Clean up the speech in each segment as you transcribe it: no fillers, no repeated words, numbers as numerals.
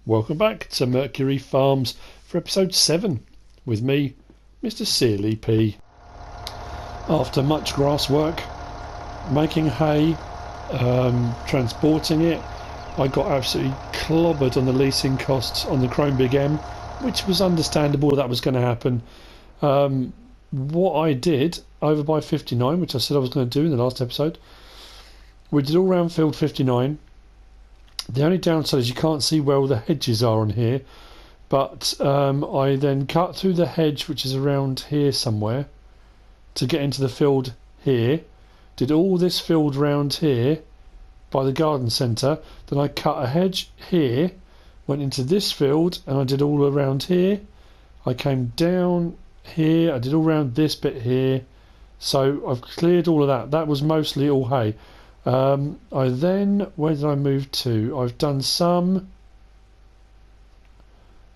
Welcome back to Mercury Farms for episode 7 with me, MrSealyp. After much grass work, making hay, transporting it, I got absolutely clobbered on the leasing costs on the Chrome Big M, which was understandable that was going to happen. What I did over by 59, which I said I was going to do in the last episode, we did all round field 59. The only downside is you can't see where all the hedges are on here, but I then cut through the hedge, which is around here somewhere, to get into the field here. Did all this field round here by the garden centre. Then I cut a hedge here, went into this field, and I did all around here. I came down here, I did all around this bit here. So I've cleared all of that. That was mostly all hay. I then, where did I move to? I've done some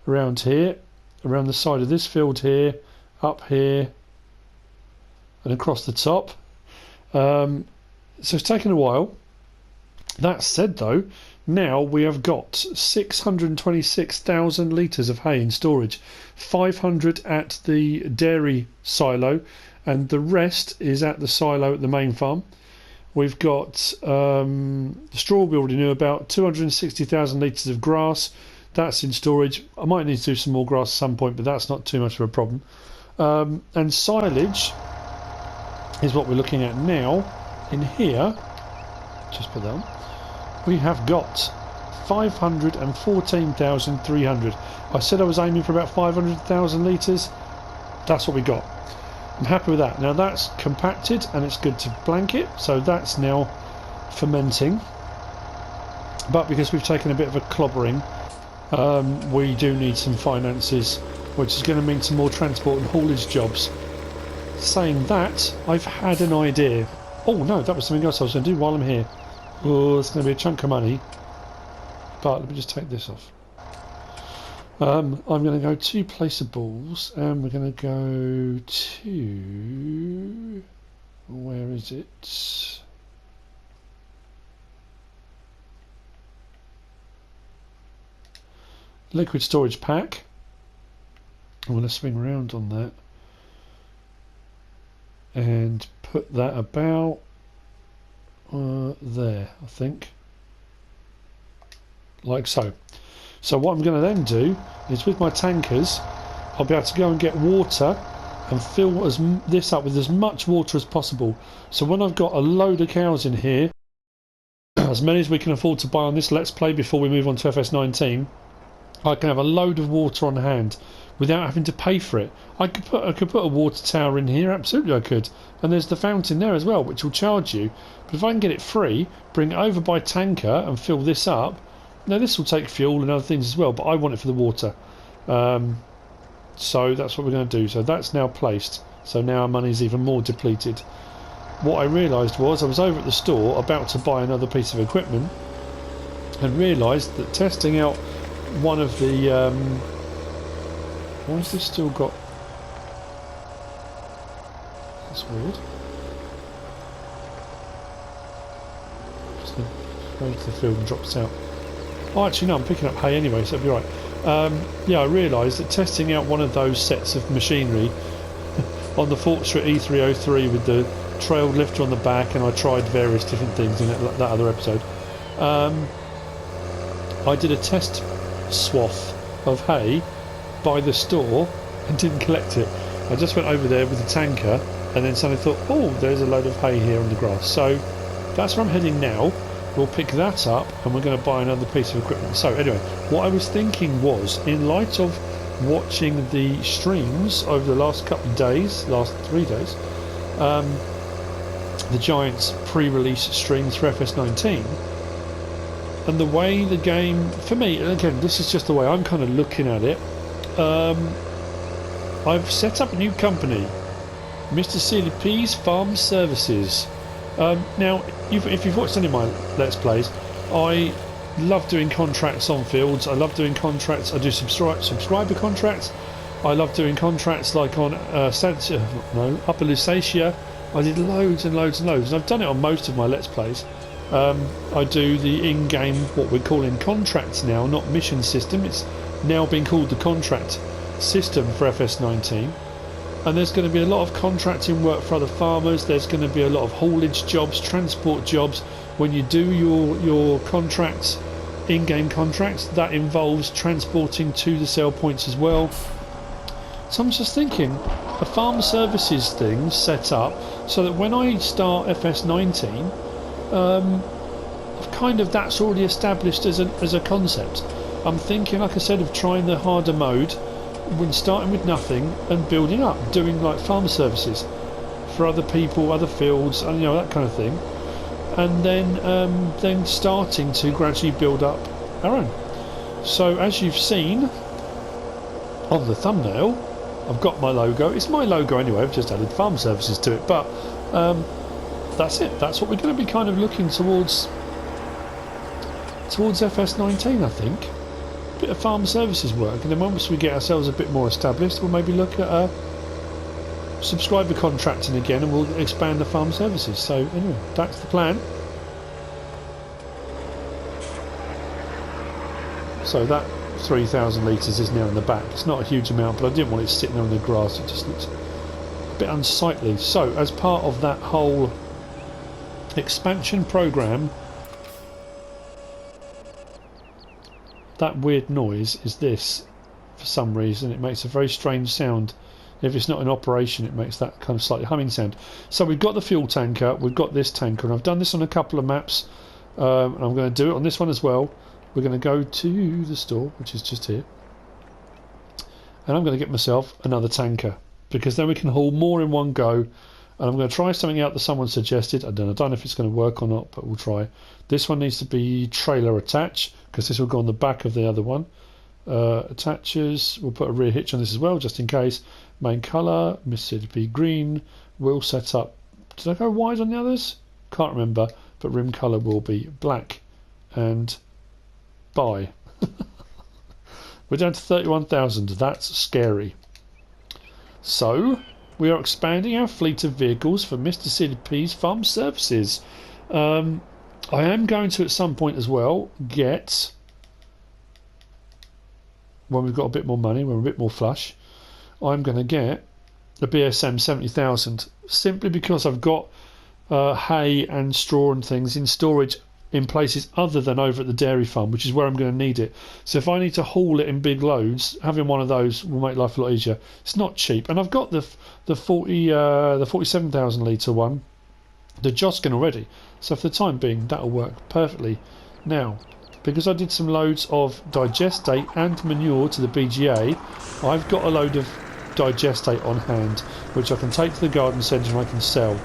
around here, around the side of this field here, up here, and across the top. So it's taken a while. That said though, now we have got 626,000 litres of hay in storage, 500 at the dairy silo, and the rest is at the silo at the main farm. We've got the straw we already knew about, 260,000 litres of grass. That's in storage. I might need to do some more grass at some point, but that's not too much of a problem. And silage is what we're looking at now. In here, just put that on, we have got 514,300. I said I was aiming for about 500,000 litres. That's what we got. I'm happy with that. Now that's compacted and it's good to blanket, so that's now fermenting. But because we've taken a bit of a clobbering, we do need some finances, which is going to mean some more transport and haulage jobs. Saying that, I've had an idea. Oh no, that was something else I was going to do while I'm here. Oh, it's going to be a chunk of money. But let me just take this off. I'm going to go to placeables, and we're going to go to, where is it? Liquid storage pack. I'm going to swing around on that and put that about there, I think, like so. So what I'm going to then do is, with my tankers, I'll be able to go and get water and fill this up with as much water as possible. So when I've got a load of cows in here, as many as we can afford to buy on this Let's Play before we move on to FS19, I can have a load of water on hand without having to pay for it. I could put a water tower in here, absolutely I could. And there's the fountain there as well, which will charge you. But if I can get it free, bring it over by tanker and fill this up. Now this will take fuel and other things as well, but I want it for the water. So that's what we're going to do. So that's now placed. So now our money's even more depleted. What I realised was, I was over at the store about to buy another piece of equipment and realised that testing out one of the... why has this still got... That's weird. Just goes to the field and drops out. Oh, actually no, I'm picking up hay anyway, so it'll be right. Yeah, I realised that testing out one of those sets of machinery on the Forkstra E303 with the trailed lifter on the back, and I tried various different things in that other episode. I did a test swath of hay by the store and didn't collect it. I just went over there with the tanker and then suddenly thought, oh, there's a load of hay here on the grass. So that's where I'm heading now. We'll pick that up and we're going to buy another piece of equipment. So anyway, what I was thinking was, in light of watching the streams over the last couple of days, last 3 days, the Giants pre-release streams for FS19, and the way the game, for me, and again, this is just the way I'm kind of looking at it, I've set up a new company, MrSealyp's Farm Services. Now, if you've watched any of my Let's Plays, I love doing contracts on fields. I love doing contracts. I do subscriber contracts. I love doing contracts like on Upper Lusatia. I did loads and loads and loads, and I've done it on most of my Let's Plays. I do the in-game, what we're calling contracts now, not mission system. It's now being called the contract system for FS19. And there's going to be a lot of contracting work for other farmers. There's going to be a lot of haulage jobs, transport jobs. When you do your contracts, in-game contracts, that involves transporting to the sell points as well. So I'm just thinking a farm services thing set up so that when I start FS19, kind of that's already established as a concept. I'm thinking, like I said, of trying the harder mode when starting with nothing and building up, doing like farm services for other people, other fields, and that kind of thing, and then starting to gradually build up our own. So as you've seen on the thumbnail, I've got my logo. It's my logo anyway, I've just added farm services to it, but that's it. That's what we're going to be kind of looking towards FS19, I think. Bit of farm services work, and then once we get ourselves a bit more established, we'll maybe look at subscriber contracting again, and we'll expand the farm services. So anyway, that's the plan. So that 3,000 litres is now in the back. It's not a huge amount, but I didn't want it sitting there in the grass. It just looks a bit unsightly. So as part of that whole expansion program, that weird noise is this. For some reason it makes a very strange sound. If it's not in operation, it makes that kind of slightly humming sound. So we've got the fuel tanker, we've got this tanker, and I've done this on a couple of maps, and I'm going to do it on this one as well. We're going to go to the store, which is just here, and I'm going to get myself another tanker, because then we can haul more in one go. And I'm going to try something out that someone suggested. I don't know if it's going to work or not, but we'll try. This one needs to be trailer attached, because this will go on the back of the other one. Attaches, we'll put a rear hitch on this as well, just in case. Main colour, MrSealyp's green. Wheel set up. Did I go wide on the others? Can't remember, but rim colour will be black. And buy. We're down to 31,000. That's scary. So we are expanding our fleet of vehicles for MrSealyp's farm services. I am going to at some point as well get, when we've got a bit more money, when we're a bit more flush, I'm going to get the BSM 70,000, simply because I've got hay and straw and things in storage in places other than over at the dairy farm, which is where I'm going to need it. So if I need to haul it in big loads, having one of those will make life a lot easier. It's not cheap, and I've got the 47,000 litre one, the Joskin already. So for the time being, that'll work perfectly. Now, because I did some loads of digestate and manure to the BGA, I've got a load of digestate on hand, which I can take to the garden centre and I can sell.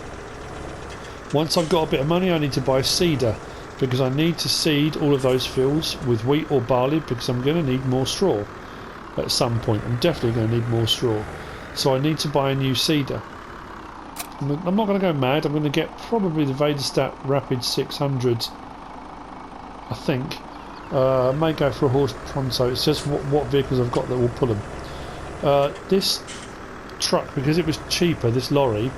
Once I've got a bit of money, I need to buy a seeder, because I need to seed all of those fields with wheat or barley, because I'm going to need more straw at some point. I'm definitely going to need more straw. So I need to buy a new seeder. I'm not going to go mad. I'm going to get probably the Bdbssb Rapid 600, I think. I may go for a HORSCH Pronto. It's just what vehicles I've got that will pull them. This truck, because it was cheaper, this lorry,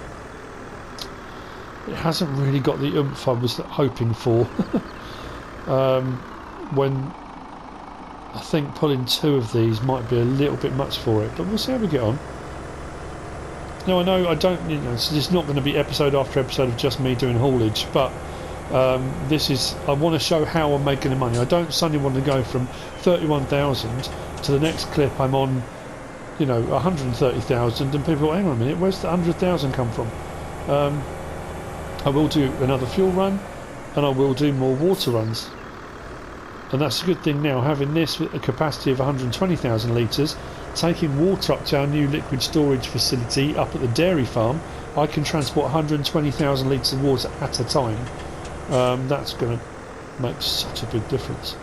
it hasn't really got the oomph I was hoping for. When I think pulling two of these might be a little bit much for it, but we'll see how we get on. Now I know I don't, so this is not going to be episode after episode of just me doing haulage, but this is, I want to show how I'm making the money. I don't suddenly want to go from 31,000 to the next clip I'm on, 130,000, and people go, hang on a minute, where's the 100,000 come from? I will do another fuel run, and I will do more water runs, and that's a good thing now, having this with a capacity of 120,000 litres, taking water up to our new liquid storage facility up at the dairy farm. I can transport 120,000 litres of water at a time. That's going to make such a big difference.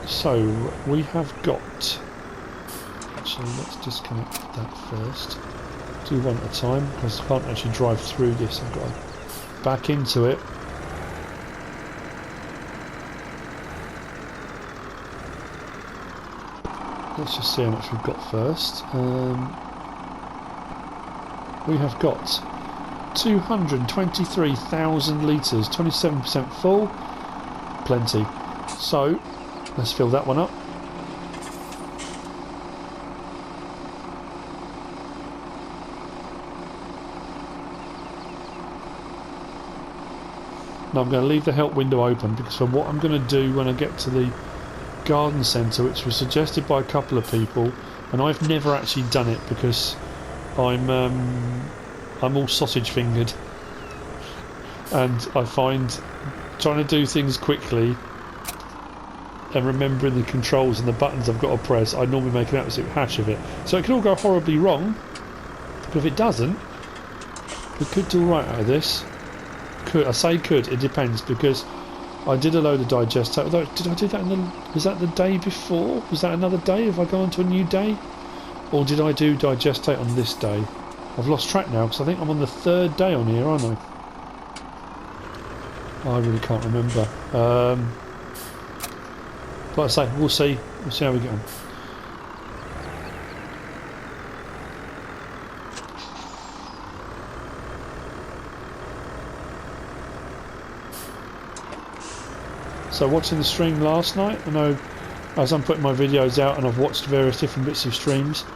So we have got, actually let's disconnect that first. Do one at a time, because I can't actually drive through this. I've got to back into it. Let's just see how much we've got first. We have got 223,000 litres, 27% full, plenty. So let's fill that one up. Now I'm going to leave the help window open because for what I'm going to do when I get to the garden centre, which was suggested by a couple of people, and I've never actually done it because I'm all sausage fingered, and I find trying to do things quickly and remembering the controls and the buttons I've got to press, I normally make an absolute hash of it. So it could all go horribly wrong, but if it doesn't, we could do right out of this. Could I say could? It depends, because I did a load of digestate. Although, did I do that was that the day before? Was that another day? Have I gone on to a new day? Or did I do digestate on this day? I've lost track now because I think I'm on the third day on here, aren't I? I really can't remember. Like I say, we'll see. We'll see how we get on. So watching the stream last night, I know as I'm putting my videos out and I've watched various different bits of streams,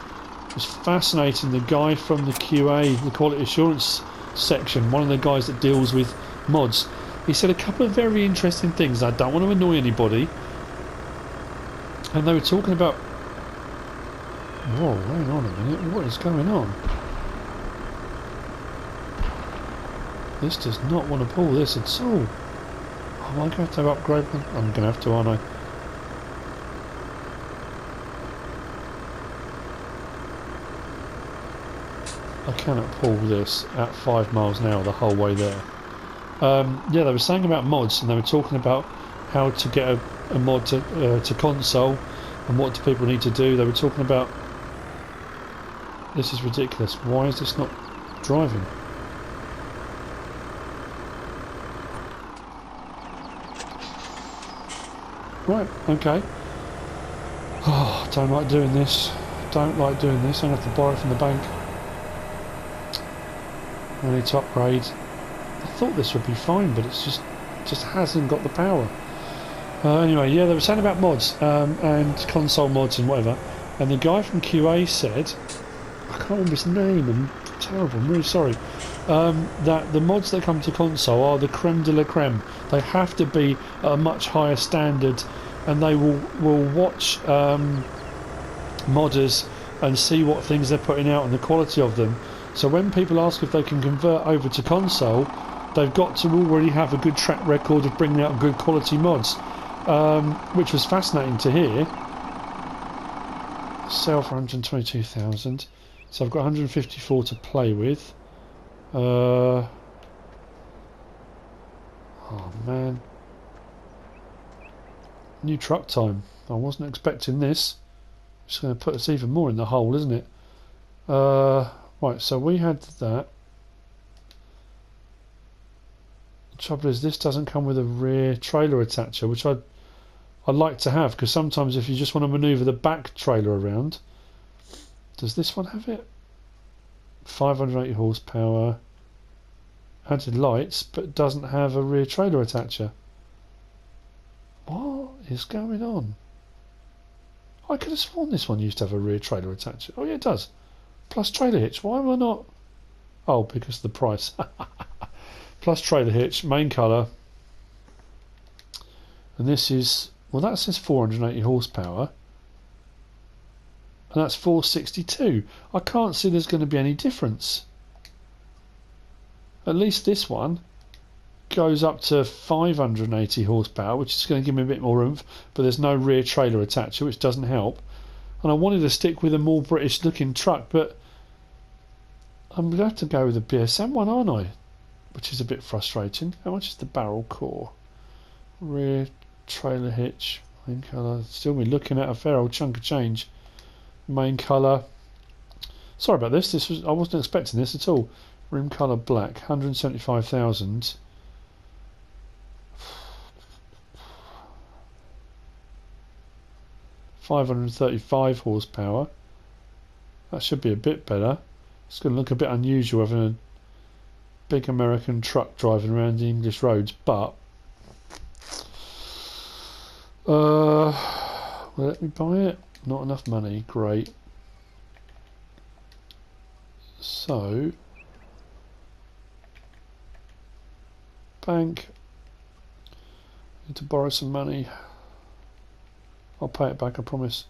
it was fascinating. The guy from the QA, the quality assurance section, one of the guys that deals with mods, he said a couple of very interesting things. I don't want to annoy anybody, and they were talking about, whoa, hang on a minute, what is going on? This does not want to pull this at all. Am I going to upgrade them? I'm going to have to, aren't I? I cannot pull this at 5 miles an hour the whole way there. Yeah, they were saying about mods, and they were talking about how to get a mod to console and what do people need to do. They were talking about, this is ridiculous, why is this not driving? Right, okay. Oh, don't like doing this. Don't like doing this. I'm going to have to borrow from the bank. I need to upgrade. I thought this would be fine, but it's just hasn't got the power. Anyway, yeah, they were saying about mods and console mods and whatever. And the guy from QA said, I can't remember his name, I'm terrible, I'm really sorry, that the mods that come to console are the creme de la creme. They have to be at a much higher standard, and they will watch modders and see what things they're putting out and the quality of them. So when people ask if they can convert over to console, they've got to already have a good track record of bringing out good quality mods, which was fascinating to hear. Sell for 122,000. So I've got 154 to play with. Oh man. New truck time. I wasn't expecting this. It's going to put us even more in the hole, isn't it? Right, so we had that. The trouble is this doesn't come with a rear trailer attacher, which I'd like to have, because sometimes if you just want to manoeuvre the back trailer around. Does this one have it? 580 horsepower. Added lights, but doesn't have a rear trailer attacher. What is going on? I could have sworn this one used to have a rear trailer attacher. Oh yeah, it does. Plus trailer hitch. Why am I not? Oh, because of the price. Plus trailer hitch, main colour. And this is, well, that says 480 horsepower. And that's 462. I can't see there's going to be any difference. At least this one goes up to 580 horsepower, which is going to give me a bit more oomph, but there's no rear trailer attacher, which doesn't help. And I wanted to stick with a more British looking truck, but I'm going to have to go with the BSM one, aren't I? Which is a bit frustrating. How much is the barrel core? Rear trailer hitch, main colour. Still be looking at a fair old chunk of change. Main colour. Sorry about this. I wasn't expecting this at all. Rim colour black, 175,000. £535 horsepower. That should be a bit better. It's going to look a bit unusual having a big American truck driving around the English roads, but will let me buy it? Not enough money. Great. So bank, need to borrow some money. I'll pay it back, I promise.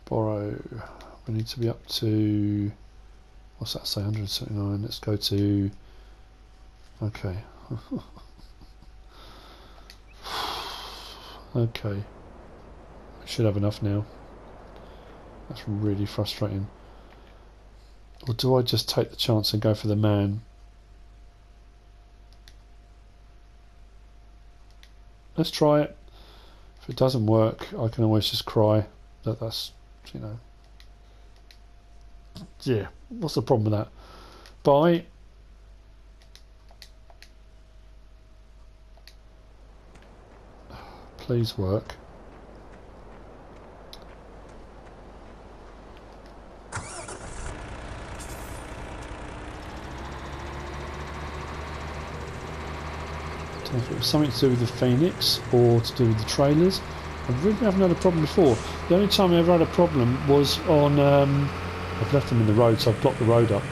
Borrow. We need to be up to, what's that say, 179. Let's go to, okay. Okay. I should have enough now. That's really frustrating. Or do I just take the chance and go for the man? Let's try it. If it doesn't work, I can always just cry. That's, you know. Yeah, what's the problem with that? Buy. Please work. If it was something to do with the Phoenix or to do with the trailers. I really haven't had a problem before. The only time I ever had a problem was on, I've left them in the road, so I've blocked the road up,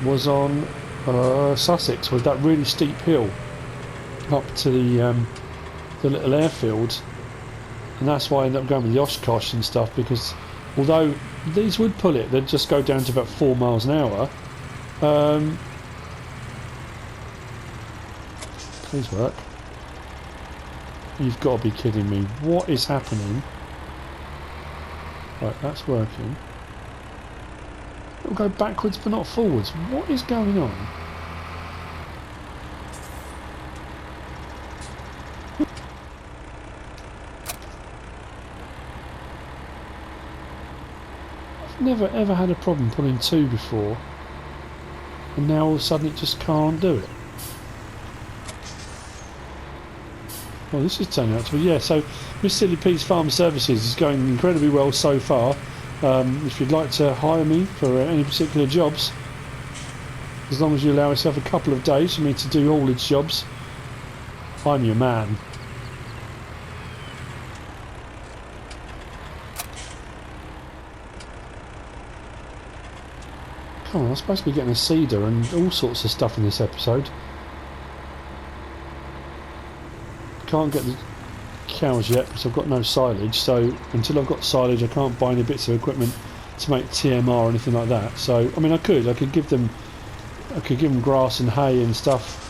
was on Sussex, with that really steep hill up to the little airfield, and that's why I ended up going with the HORSCH and stuff, because although these would pull it, they'd just go down to about 4 miles an hour. Please work. You've got to be kidding me. What is happening? Right, that's working. It'll go backwards but not forwards. What is going on? I've never ever had a problem pulling 2 before, and now all of a sudden it just can't do it. Well, this is turning out to be, yeah, so MrSealyp's Farm Services is going incredibly well so far. If you'd like to hire me for any particular jobs, as long as you allow yourself a couple of days for me to do haulage jobs, I'm your man. Come on, I'm supposed to be getting a seeder and all sorts of stuff in this episode. Can't get the cows yet because I've got no silage, so until I've got silage I can't buy any bits of equipment to make TMR or anything like that. So I mean I could give them grass and hay and stuff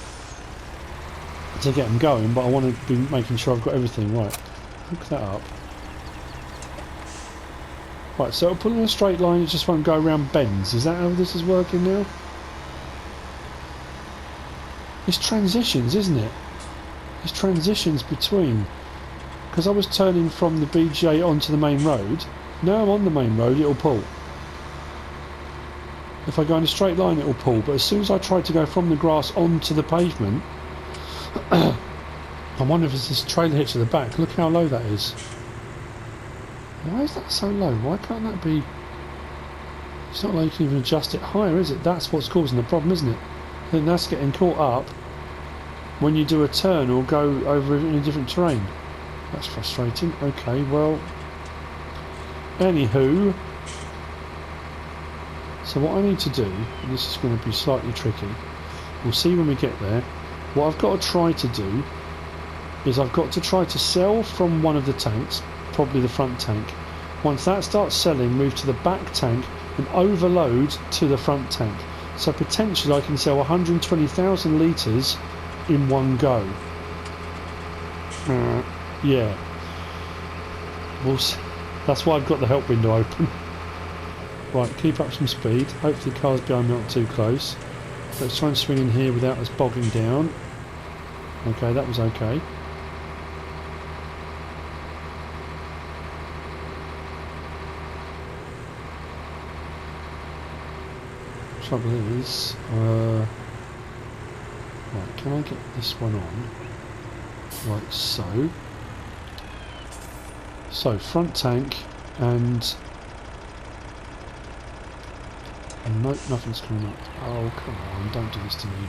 to get them going, but I want to be making sure I've got everything right. Hook that up. Right, so it'll pull in a straight line, it just won't go around bends. Is that how this is working now? It's transitions, isn't it? It's transitions between, because I was turning from the BJ onto the main road. Now I'm on the main road, it'll pull. If I go in a straight line it'll pull, but as soon as I try to go from the grass onto the pavement, I wonder if it's this trailer hitch at the back. Look how low that is. Why is that so low? Why can't that be? It's not like you can even adjust it higher, is it? That's what's causing the problem, isn't it? Then that's getting caught up when you do a turn or go over in a different terrain. That's frustrating. Okay, well, anywho, so what I need to do, and this is going to be slightly tricky, we'll see when we get there. What I've got to try to do is I've got to try to sell from one of the tanks, probably the front tank. Once that starts selling, move to the back tank and overload to the front tank. So potentially I can sell 120,000 litres in one go. Yeah. We'll see. That's why I've got the help window open. Right, keep up some speed. Hopefully the cars behind me aren't too close. Let's try and swing in here without us bogging down. Okay, that was okay. Trouble is, right, can I get this one on? Like so. So, front tank, and nope, nothing's coming up. Oh, come on, don't do this to me.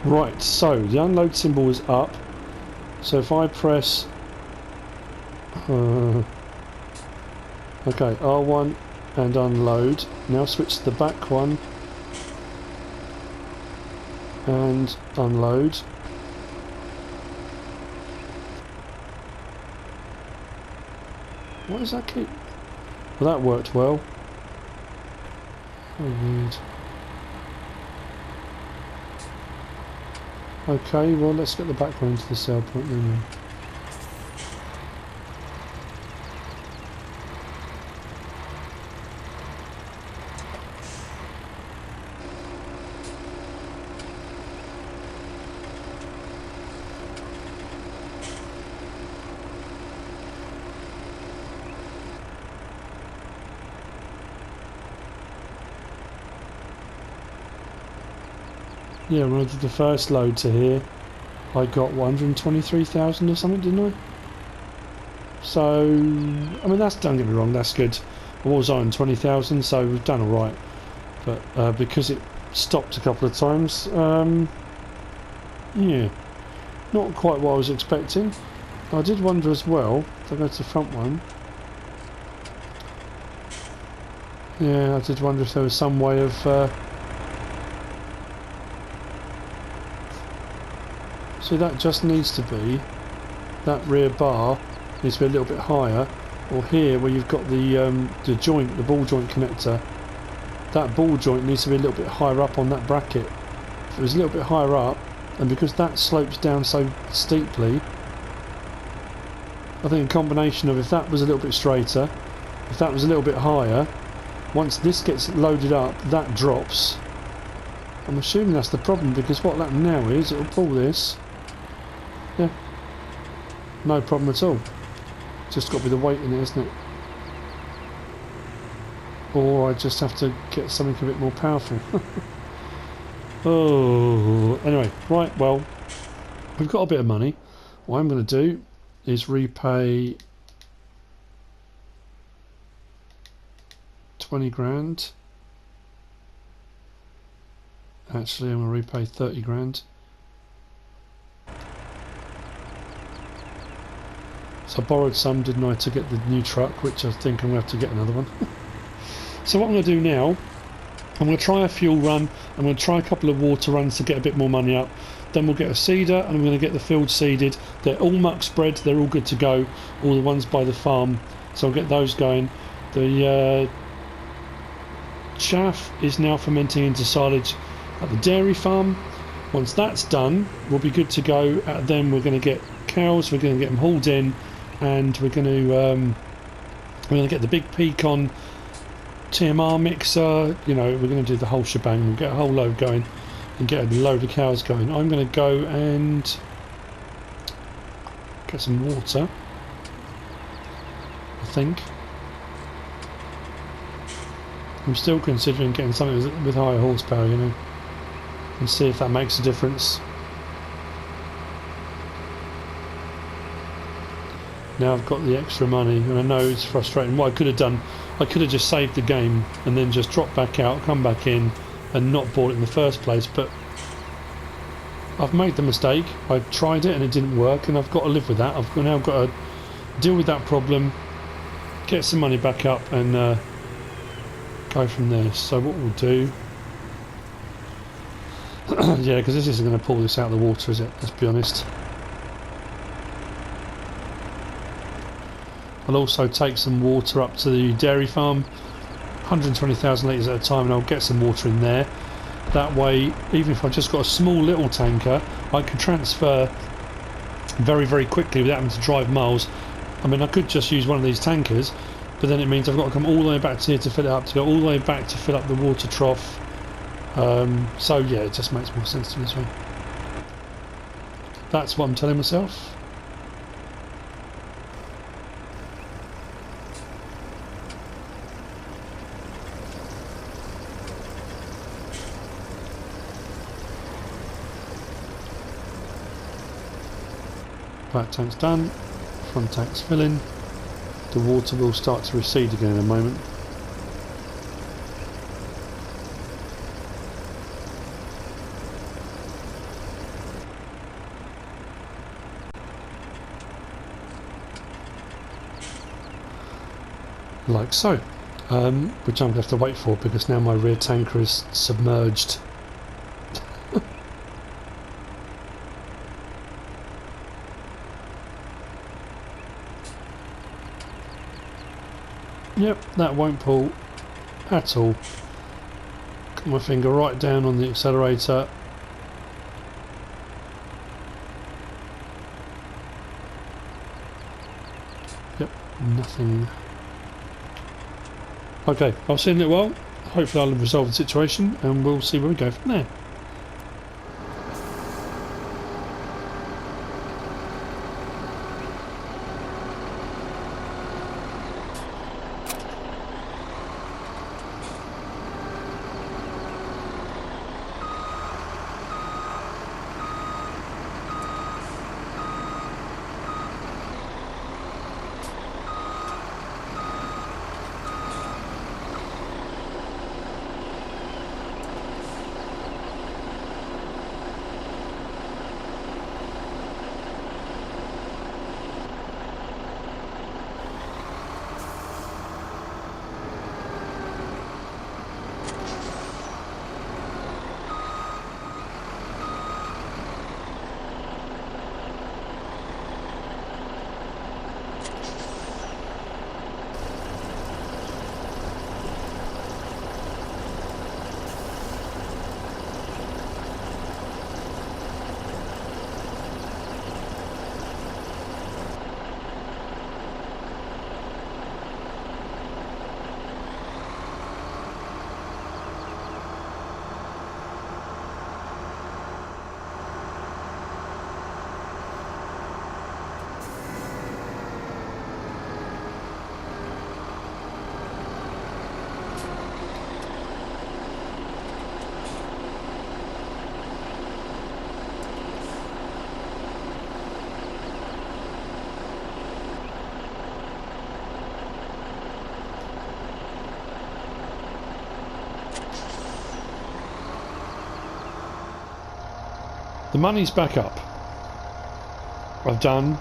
Right, so the unload symbol is up. So if I press okay, R1 and unload. Now switch to the back one and unload. What does that keep? Well, that worked well. Oh, weird. Okay, well, let's get the back one to the sell point then. Yeah, when I did the first load to here, I got 123,000 or something, didn't I? So, I mean, that's, don't get me wrong, that's good. I was on 20,000, so we've done alright. But because it stopped a couple of times, yeah, not quite what I was expecting. I did wonder as well, if I go to the front one, yeah, I did wonder if there was some way of so that just needs to be, that rear bar needs to be a little bit higher, or here where you've got the joint, the ball joint connector, that ball joint needs to be a little bit higher up on that bracket. If it was a little bit higher up, and because that slopes down so steeply, I think a combination of if that was a little bit straighter, if that was a little bit higher, once this gets loaded up, that drops. I'm assuming that's the problem, because what that now is, it'll pull this. Yeah, no problem at all. Just got to be the weight in it, isn't it? Or I just have to get something a bit more powerful. Oh, anyway, right, well, we've got a bit of money. What I'm going to do is repay 20 grand. Actually, I'm going to repay 30 grand. So I borrowed some, didn't I, to get the new truck, which I think I'm going to have to get another one. So what I'm going to do now, I'm going to try a fuel run, I'm going to try a couple of water runs to get a bit more money up. Then we'll get a seeder, and I'm going to get the field seeded. They're all muck spread, they're all good to go, all the ones by the farm, so I'll get those going. The chaff is now fermenting into silage at the dairy farm. Once that's done, we'll be good to go. Then we're going to get cows, we're going to get them hauled in, and we're going to get the big pecan TMR mixer. You know, we're going to do the whole shebang. We'll get a whole load going and get a load of cows going. I'm going to go and get some water, I think. I'm still considering getting something with higher horsepower, you know, and see if that makes a difference. Now I've got the extra money, and I know it's frustrating. What I could have done, I could have just saved the game and then just dropped back out, come back in, and not bought it in the first place. But I've made the mistake. I tried it and it didn't work, and I've got to live with that. I've now got to deal with that problem, get some money back up, and go from there. So what we'll do, yeah, because this isn't going to pull this out of the water, is it? Let's be honest. I'll also take some water up to the dairy farm, 120,000 litres at a time, and I'll get some water in there. That way, even if I've just got a small little tanker, I can transfer very, very quickly without having to drive miles. I mean, I could just use one of these tankers, but then it means I've got to come all the way back to here to fill it up, to go all the way back to fill up the water trough. So yeah, it just makes more sense to me this way. That's what I'm telling myself. Back tank's done, front tank's filling. The water will start to recede again in a moment. Like so, which I'm going to have to wait for because now my rear tanker is submerged. Yep, that won't pull at all. Got my finger right down on the accelerator. Yep, nothing. Okay, I'll see you in a little while. Hopefully I'll resolve the situation and we'll see where we go from there. The money's back up. I've done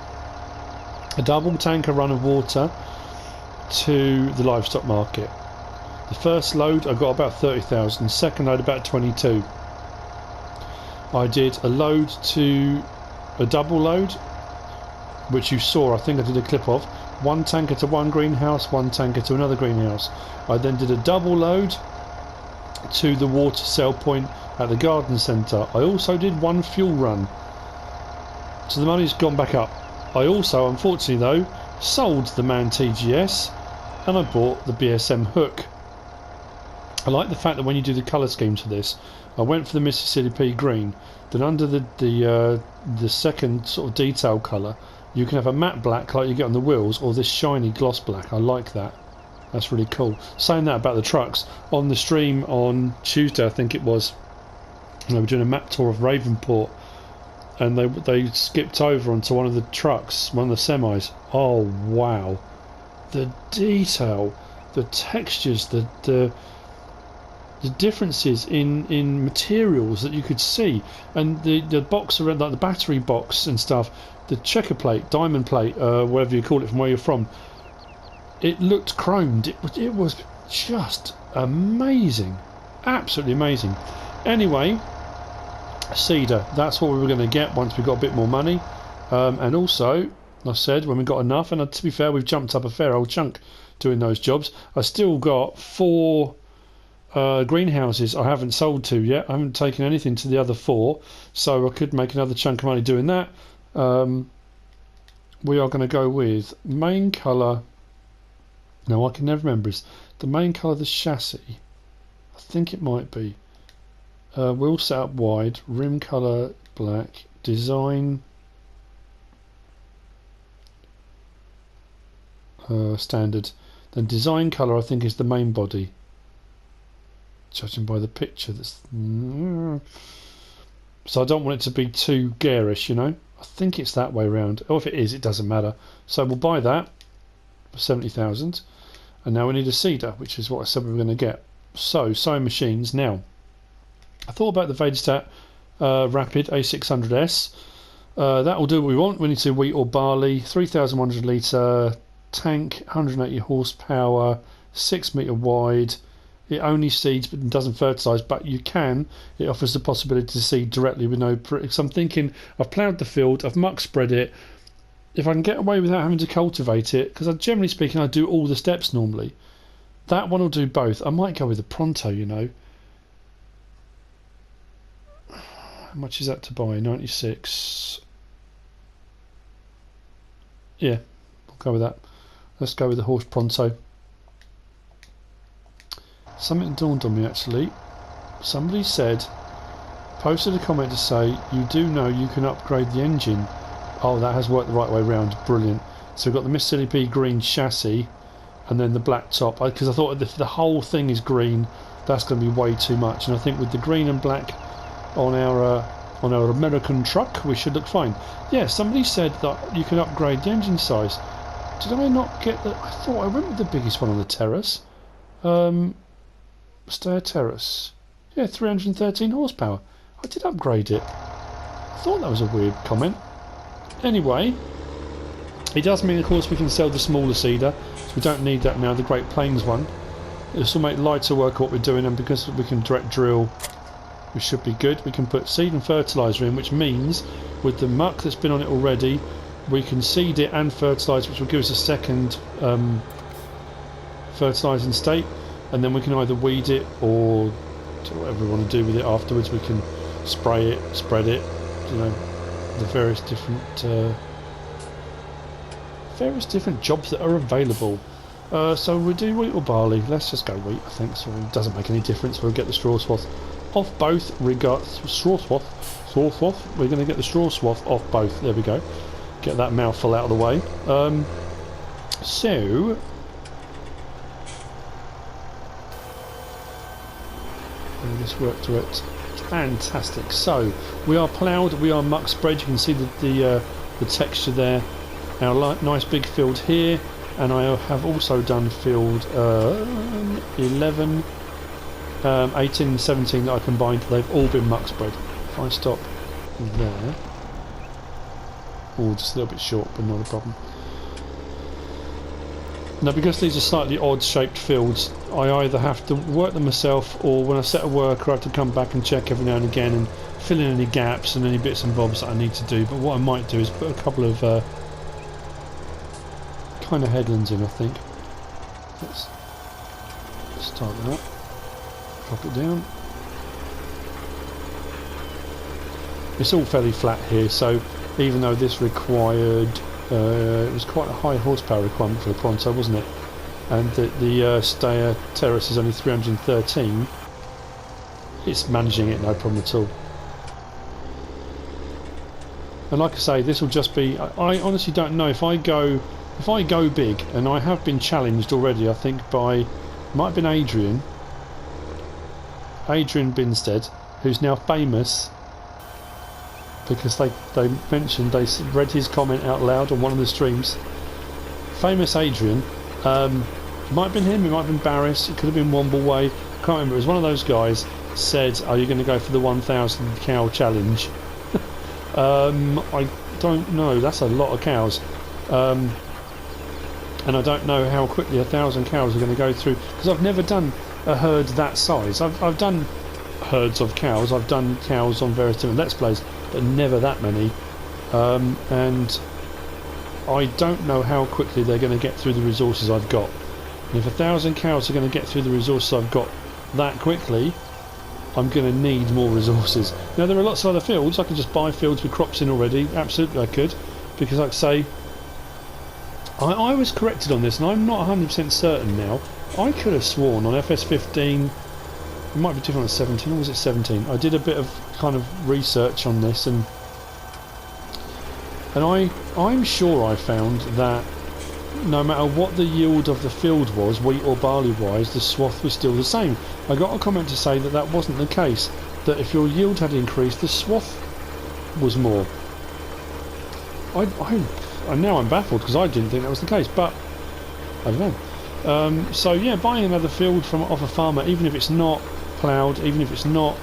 a double tanker run of water to the livestock market. The first load I got about 30,000, second load about 22. I did a load to a double load, which you saw, I think I did a clip of. One tanker to one greenhouse, one tanker to another greenhouse. I then did a double load to the water sell point at the garden centre. I also did one fuel run. So the money's gone back up. I also, unfortunately though, sold the MAN TGS and I bought the BSM hook. I like the fact that when you do the colour schemes for this, I went for the MrSealyp's green, then under the second sort of detail colour you can have a matte black like you get on the wheels, or this shiny gloss black. I like that. That's really cool. Saying that about the trucks, on the stream on Tuesday I think it was, we were doing a map tour of Ravenport. and they skipped over onto one of the trucks, one of the semis. Oh wow, the detail, the textures, the differences in materials that you could see, and the box around, like the battery box and stuff, the checker plate, diamond plate, whatever you call it from where you're from, it looked chromed. It was just amazing, absolutely amazing. Anyway, cedar, that's what we were going to get once we got a bit more money, and also I said when we got enough, and to be fair, we've jumped up a fair old chunk doing those jobs. I still got 4 greenhouses I haven't sold to yet. I haven't taken anything to the other 4, so I could make another chunk of money doing that. We are going to go with main colour. No, I can never remember. Is the main colour of the chassis? I think it might be. Wheel setup wide, rim colour black, design standard. Then design colour I think is the main body. Judging by the picture, that's so I don't want it to be too garish, you know. I think it's that way around. Or if it is, it doesn't matter. So we'll buy that for 70,000. And now we need a seeder, which is what I said we were going to get. So sewing machines. Now, I thought about the Bdbssb Rapid A600S. That will do what we want. We need to wheat or barley. 3,100 litre tank, 180 horsepower, 6 metre wide. It only seeds but doesn't fertilise, but you can. It offers the possibility to seed directly with no. So I'm thinking, I've ploughed the field, I've muck spread it. If I can get away without having to cultivate it, because generally speaking I do all the steps normally. That one will do both. I might go with the Pronto, you know. How much is that to buy? 96. Yeah, we'll go with that. Let's go with the HORSCH Pronto. Something dawned on me actually. Somebody posted a comment to say, you do know you can upgrade the engine. Oh, that has worked the right way around. Brilliant. So we've got the MrSealyp's green chassis and then the black top. Because I thought if the whole thing is green, that's going to be way too much. And I think with the green and black on our American truck, we should look fine. Yeah, somebody said that you can upgrade the engine size. Did I not get that? I thought I went with the biggest one on the terrace. Stair terrace. Yeah, 313 horsepower. I did upgrade it. I thought that was a weird comment. Anyway, it does mean, of course, we can sell the smaller seeder, so we don't need that now, the Great Plains one. This will make lighter work of what we're doing, and because we can direct drill, we should be good. We can put seed and fertiliser in, which means with the muck that's been on it already, we can seed it and fertilise, which will give us a second fertilising state. And then we can either weed it or do whatever we want to do with it afterwards. We can spray it, spread it, you know, the various different jobs that are available. So we'll do wheat or barley. Let's just go wheat, I think. So it doesn't make any difference. We'll get the straw swath off both. We're going to get the straw swath off both. There we go. Get that mouthful out of the way. So. This work to it. Fantastic. So we are ploughed, we are muck spread. You can see the texture there. Our nice big field here, and I have also done field 11, 18 and 17 that I combined. They've all been muck spread. If I stop there, just a little bit short, but not a problem. Now, because these are slightly odd shaped fields, I either have to work them myself, or when I set a worker I have to come back and check every now and again and fill in any gaps and any bits and bobs that I need to do. But what I might do is put a couple of kind of headlands in, I think. Let's start that. Drop it down. It's all fairly flat here, so even though this required it was quite a high horsepower requirement for the Pronto, wasn't it? And the stair terrace is only 313. It's managing it no problem at all. And like I say, this will just be. I honestly don't know if I go big, and I have been challenged already. I think might have been Adrian Binstead, who's now famous because they mentioned, they read his comment out loud on one of the streams. Famous Adrian, might have been him, it might have been Barris, it could have been Wombleway, I can't remember. It was one of those guys said, are you going to go for the 1,000 cow challenge? I don't know, that's a lot of cows. And I don't know how quickly 1,000 cows are going to go through, because I've never done a herd that size. I've done herds of cows, I've done cows on various different Let's Plays, but never that many. And I don't know how quickly they're going to get through the resources I've got. And if 1,000 cows are going to get through the resources I've got that quickly, I'm going to need more resources. Now there are lots of other fields, I could just buy fields with crops in already, absolutely I could, because like I say, I was corrected on this and I'm not 100% certain now. I could have sworn on FS15, it might be different on 17, or was it 17? I did a bit of kind of research on this and I'm sure I found that no matter what the yield of the field was, wheat or barley wise, the swath was still the same. I got a comment to say that that wasn't the case, that if your yield had increased, the swath was more. And now I'm baffled because I didn't think that was the case, but I don't know. So yeah, buying another field off a farmer, even if it's not ploughed, even if it's not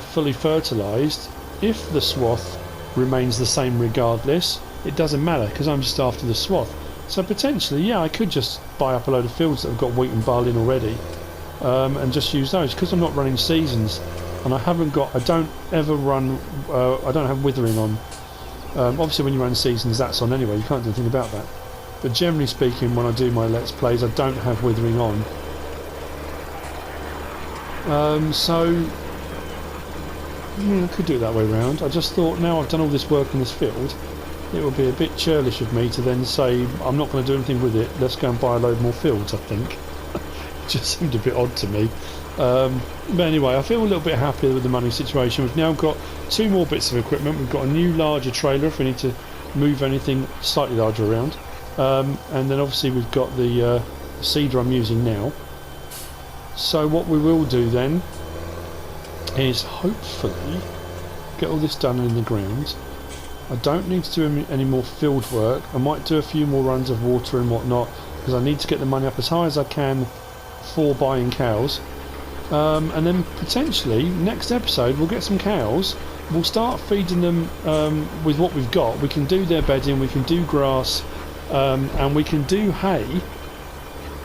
fully fertilised, if the swath remains the same regardless, it doesn't matter because I'm just after the swath. So potentially, yeah, I could just buy up a load of fields that have got wheat and barley in already, and just use those because I'm not running seasons, and I don't ever run. I don't have withering on. Obviously, when you run seasons, that's on anyway. You can't do anything about that. But generally speaking, when I do my Let's Plays, I don't have withering on. I could do it that way round. I just thought now I've done all this work in this field, it would be a bit churlish of me to then say I'm not going to do anything with it, let's go and buy a load more fields. I think it just seemed a bit odd to me. But anyway, I feel a little bit happier with the money situation. We've now got 2 more bits of equipment. We've got a new larger trailer if we need to move anything slightly larger around, and then obviously we've got the seeder I'm using now. So what we will do then is hopefully get all this done in the ground. I don't need to do any more field work. I might do a few more runs of water and whatnot because I need to get the money up as high as I can for buying cows. And then potentially next episode we'll get some cows, we'll start feeding them with what we've got. We can do their bedding, we can do grass, and we can do hay.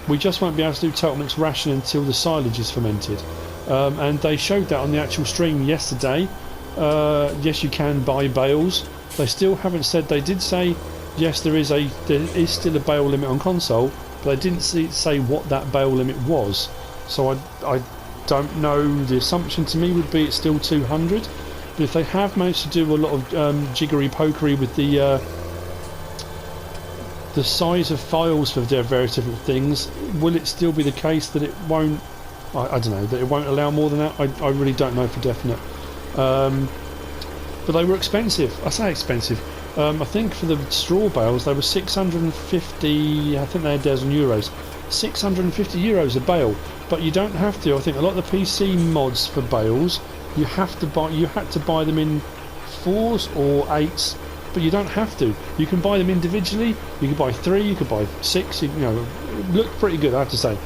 We just won't be able to do total mix ration until the silage is fermented, and they showed that on the actual stream yesterday. Yes, you can buy bales. They still haven't said. They did say yes, there is still a bale limit on console, but they didn't say what that bale limit was. So I don't know. The assumption to me would be it's still 200. But if they have managed to do a lot of jiggery pokery with the size of files for their various different things, will it still be the case that it won't? I don't know, that it won't allow more than that. I really don't know for definite. But they were expensive. I say expensive. I think for the straw bales they were 650. I think they had theirs in euros. 650 euros a bale. But you don't have to. I think a lot of the PC mods for bales, you have to buy. You had to buy them in 4s or 8s. But you don't have to. You can buy them individually. You could buy 3. You could buy 6. You know, it looked pretty good, I have to say.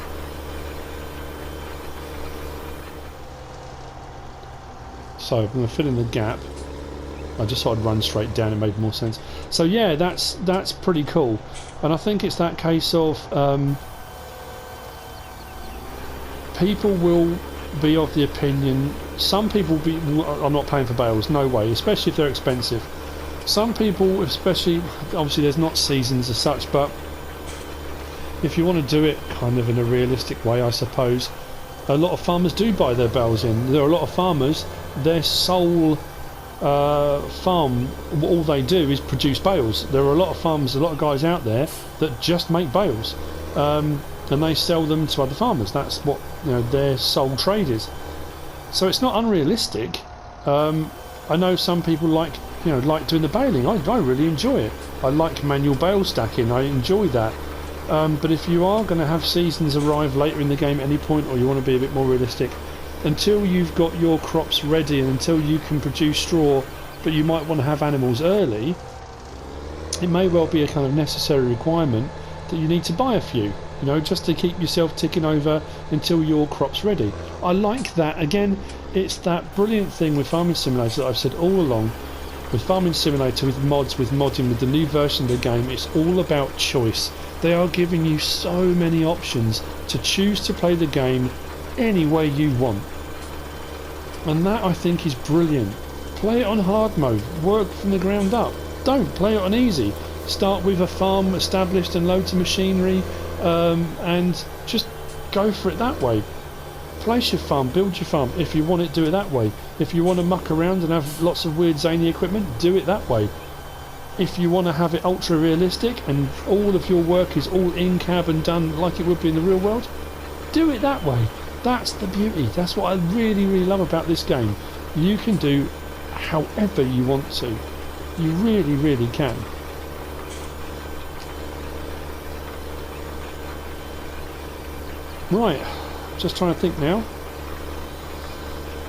So I'm going to fill in the gap. I just thought I'd run straight down. It made more sense. So yeah, that's pretty cool. And I think it's that case of people will be of the opinion. Some people will be. I'm not paying for bales. No way. Especially if they're expensive. Some people, especially, obviously there's not seasons as such, but if you want to do it kind of in a realistic way, I suppose, a lot of farmers do buy their bales in. There are a lot of farmers, their sole farm, all they do is produce bales. There are a lot of farmers, a lot of guys out there that just make bales, and they sell them to other farmers. That's what their sole trade is. So it's not unrealistic. I know some people like doing the baling. I really enjoy it. I like manual bale stacking. I enjoy that. But if you are going to have seasons arrive later in the game at any point, or you want to be a bit more realistic, until you've got your crops ready and until you can produce straw but you might want to have animals early, it may well be a kind of necessary requirement that you need to buy a few, you know, just to keep yourself ticking over until your crop's ready. I like that. Again, it's that brilliant thing with Farming Simulator that I've said all along. With Farming Simulator, with mods, with modding, with the new version of the game, it's all about choice. They are giving you so many options to choose to play the game any way you want. And that, I think, is brilliant. Play it on hard mode, work from the ground up. Don't play it on easy. Start with a farm established and loads of machinery, and just go for it that way. Place your farm, build your farm. If you want it, do it that way. If you want to muck around and have lots of weird zany equipment, do it that way. If you want to have it ultra realistic and all of your work is all in cab and done like it would be in the real world, do it that way. That's the beauty. That's what I really, really love about this game. You can do however you want to. You really, really can. Right, just trying to think now.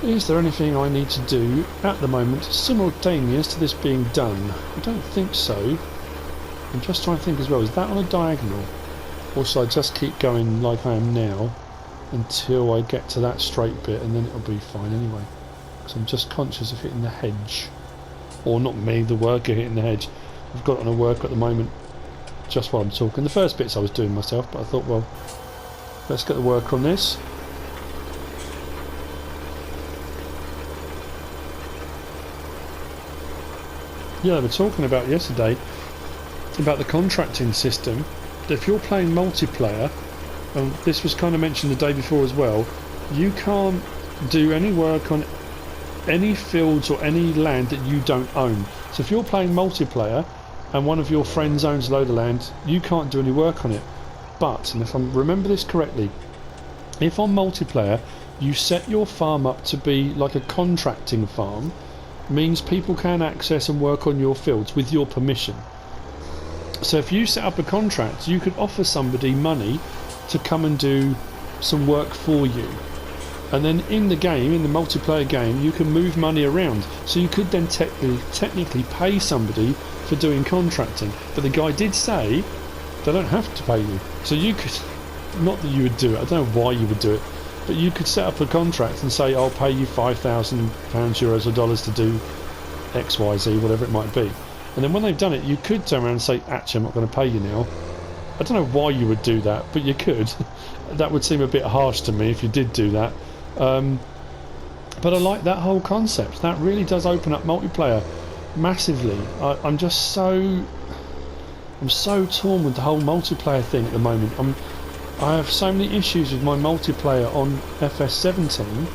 Is there anything I need to do at the moment simultaneous to this being done? I don't think so. I'm just trying to think as well, is that on a diagonal? Or should I just keep going like I am now until I get to that straight bit, and then it'll be fine anyway? Because I'm just conscious of hitting the hedge. Or not me, the worker hitting the hedge. I've got it on a worker at the moment, just while I'm talking. The first bits I was doing myself, but I thought, well, let's get the work on this. Yeah, they were talking about yesterday about the contracting system. If you're playing multiplayer, and this was kind of mentioned the day before as well, you can't do any work on any fields or any land that you don't own. So if you're playing multiplayer and one of your friends owns a load of land, you can't do any work on it. But, and if I remember this correctly, if on multiplayer you set your farm up to be like a contracting farm, means people can access and work on your fields with your permission. So if you set up a contract, you could offer somebody money to come and do some work for you. And then in the game, in the multiplayer game, you can move money around. So you could then technically pay somebody for doing contracting. But the guy did say they don't have to pay you. So you could, not that you would do it, I don't know why you would do it, but you could set up a contract and say, I'll pay you £5,000, euros or dollars to do X, Y, Z, whatever it might be. And then when they've done it, you could turn around and say, actually, I'm not going to pay you now. I don't know why you would do that, but you could. That would seem a bit harsh to me if you did do that. But I like that whole concept. That really does open up multiplayer massively. I'm so torn with the whole multiplayer thing at the moment. I have so many issues with my multiplayer on FS17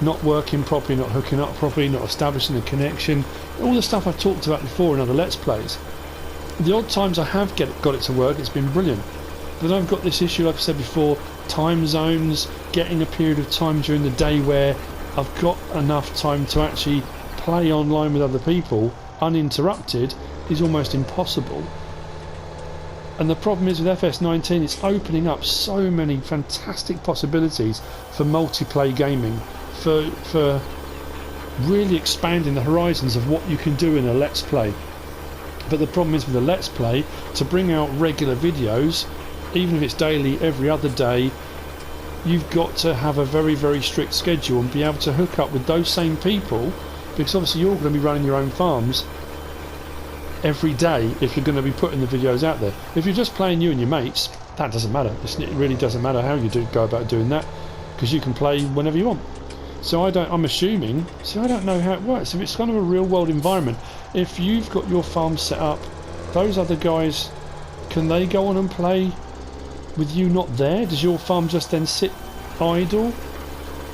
not working properly, not hooking up properly, not establishing a connection, all the stuff I've talked about before in other Let's Plays. The odd times I have got it to work, it's been brilliant. But then I've got this issue, like I said before, time zones, getting a period of time during the day where I've got enough time to actually play online with other people uninterrupted is almost impossible. And the problem is with FS19, it's opening up so many fantastic possibilities for multiplayer gaming, for really expanding the horizons of what you can do in a Let's Play. But the problem is with a Let's Play, to bring out regular videos, even if it's daily, every other day, you've got to have a very, very strict schedule and be able to hook up with those same people, because obviously you're going to be running your own farms every day if you're going to be putting the videos out there. If you're just playing you and your mates, that doesn't matter. It really doesn't matter how you go about doing that, because you can play whenever you want. So I'm assuming, so I don't know how it works. If it's kind of a real world environment, if you've got your farm set up, those other guys, can they go on and play with you not there? Does your farm just then sit idle?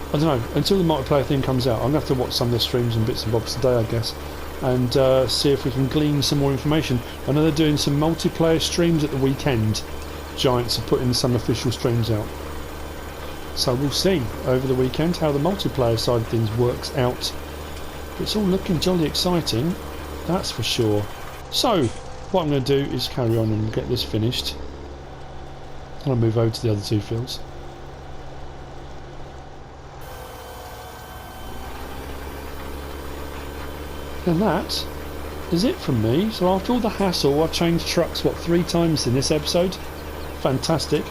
I don't know, until the multiplayer thing comes out. I'm going to have to watch some of the streams and bits and bobs today, I guess, and see if we can glean some more information. I know they're doing some multiplayer streams at the weekend. Giants are putting some official streams out. So we'll see over the weekend how the multiplayer side of things works out. It's all looking jolly exciting, that's for sure. So, what I'm going to do is carry on and get this finished. I'm going to move over to the other two fields. And that is it from me. So after all the hassle, I've changed trucks, what, 3 times in this episode? Fantastic.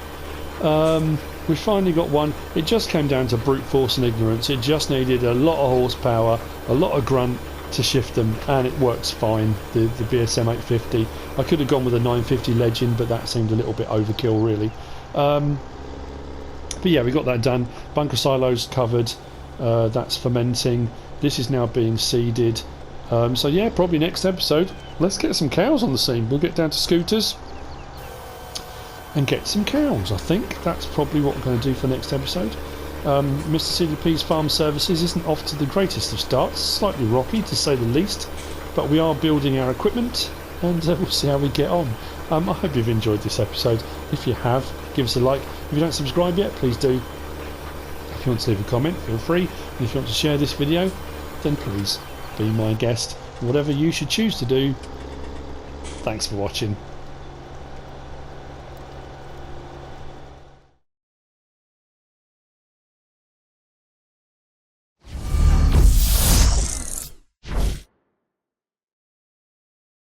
We finally got one. It just came down to brute force and ignorance. It just needed a lot of horsepower, a lot of grunt to shift them, and it works fine. The BSM 850. I could have gone with a 950 Legend, but that seemed a little bit overkill, really. But yeah, we got that done. Bunker silos covered. That's fermenting. This is now being seeded. So yeah, probably next episode, let's get some cows on the scene. We'll get down to scooters and get some cows. I think that's probably what we're going to do for next episode. MrSealyp's farm services isn't off to the greatest of starts, slightly rocky to say the least, but we are building our equipment, and we'll see how we get on. I hope you've enjoyed this episode. If you have, give us a like. If you don't subscribe yet, please do. If you want to leave a comment, feel free. And if you want to share this video, then please be my guest. Whatever you should choose to do. Thanks for watching.